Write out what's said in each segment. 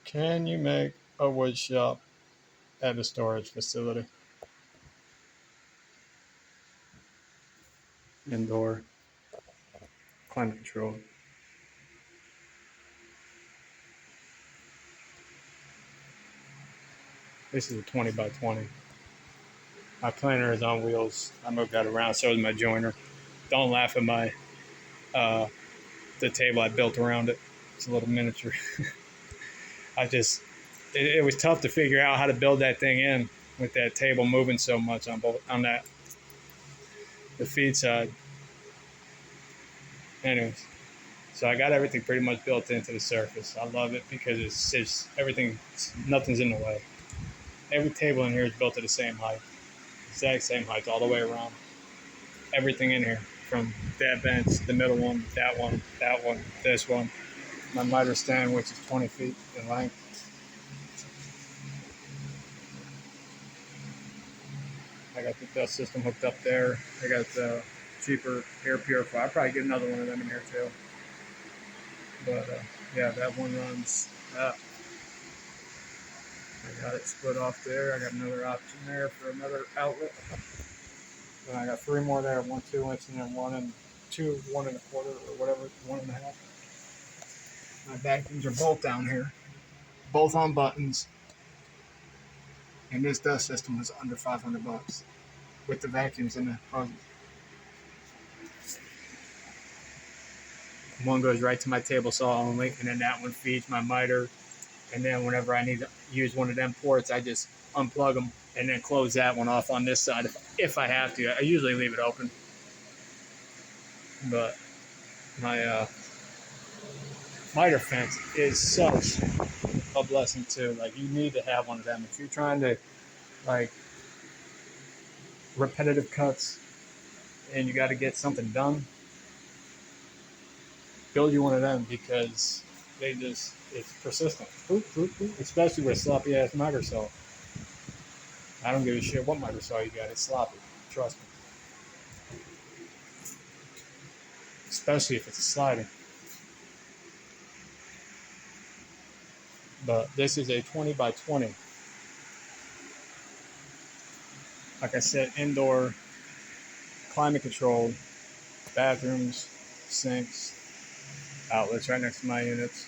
Can you make a wood shop at a storage facility? Indoor, climate control. This is a 20 by 20. My planer is on wheels. I moved that around, so is my joiner. Don't laugh at my the table I built around it. It's a little miniature. It was tough to figure out how to build that thing in with that table moving so much on the feed side. Anyways, so I got everything pretty much built into the surface. I love it because it's just everything, nothing's in the way. Every table in here is built to the same height, exact same height all the way around. Everything in here, from that bench, the middle one, that one, this one. My miter stand, which is 20 feet in length. I got the dust system hooked up there. I got the cheaper air purifier. I'll probably get another one of them in here too. But yeah, that one runs up. I got it split off there. I got another option there for another outlet. And I got 3 more there, 1 2-inch, and then 1 and 2, 1 1/4, or whatever, 1 1/2. My vacuums are both down here, both on buttons. And this dust system was under $500 with the vacuums in the hoses. One goes right to my table saw only, and then that one feeds my miter. And then whenever I need to use one of them ports, I just unplug them and then close that one off on this side if I have to. I usually leave it open. But my miter fence is such a blessing too. Like, you need to have one of them if you're trying to, like, repetitive cuts and you got to get something done. Build you one of them because it's persistent. Especially with sloppy ass miter saw. I don't give a shit what miter saw you got. It's sloppy. Trust me. Especially if it's a sliding. But this is a 20 by 20. Like I said, indoor, climate controlled, bathrooms, sinks, outlets right next to my units.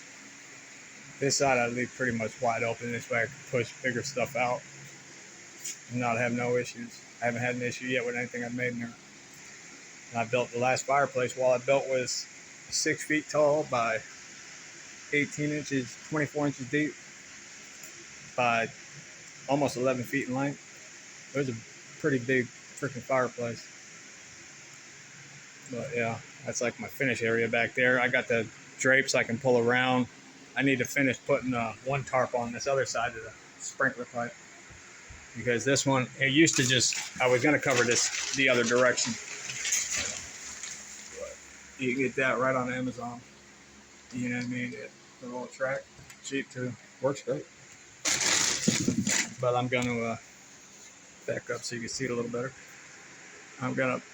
This side I leave pretty much wide open. This way I can push bigger stuff out and not have no issues. I haven't had an issue yet with anything I've made in there. And I built the last fireplace. While I built was 6 feet tall by 18 inches, 24 inches deep by almost 11 feet in length. It was a pretty big freaking fireplace. But yeah, that's like my finish area back there. I got the drapes I can pull around. I need to finish putting one tarp on this other side of the sprinkler pipe. Because this one, it used to just, I was going to cover this the other direction. But you can get that right on Amazon. You know what I mean? The little track, cheap too, works great. But I'm going to back up so you can see it a little better. I'm going to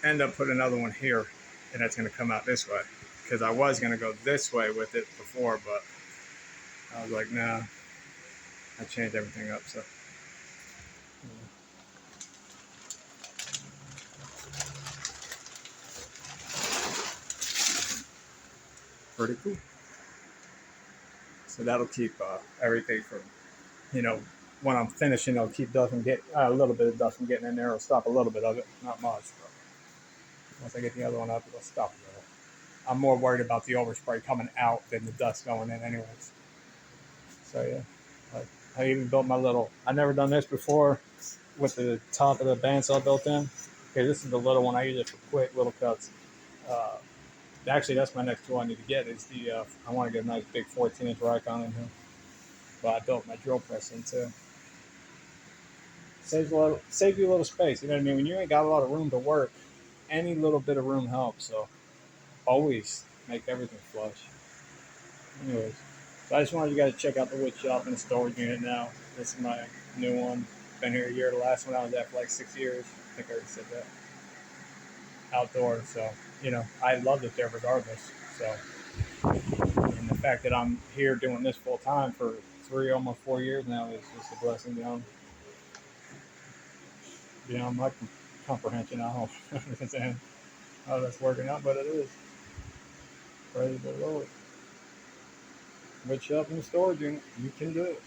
end up putting another one here, and that's going to come out this way. Because I was going to go this way with it before, but I was like, nah. I changed everything up, so. Pretty cool. So that'll keep everything from, when I'm finishing, it'll keep dust from getting, a little bit of dust from getting in there. It'll stop a little bit of it, not much. But once I get the other one up, it'll stop a little. I'm more worried about the overspray coming out than the dust going in anyways. So yeah, like, I even built my little, I've never done this before with the top of the bandsaw built in. Okay, this is the little one. I use it for quick little cuts. Actually, that's my next tool I need to get is I want to get a nice big 14-inch Ricon in here. But I built my drill press in too. Saves you a little space. You know what I mean? When you ain't got a lot of room to work, any little bit of room helps. So always make everything flush. Anyways, so I just wanted you guys to check out the wood shop and the storage unit now. This is my new one. Been here a year. The last one I was at for like 6 years. I think I already said that. Outdoors, so I loved it there regardless. So, and the fact that I'm here doing this full time for 3, almost 4 years now is just a blessing beyond my comprehension. I don't understand how that's working out, but it is. Praise the Lord. Wood shop and storage unit, you can do it.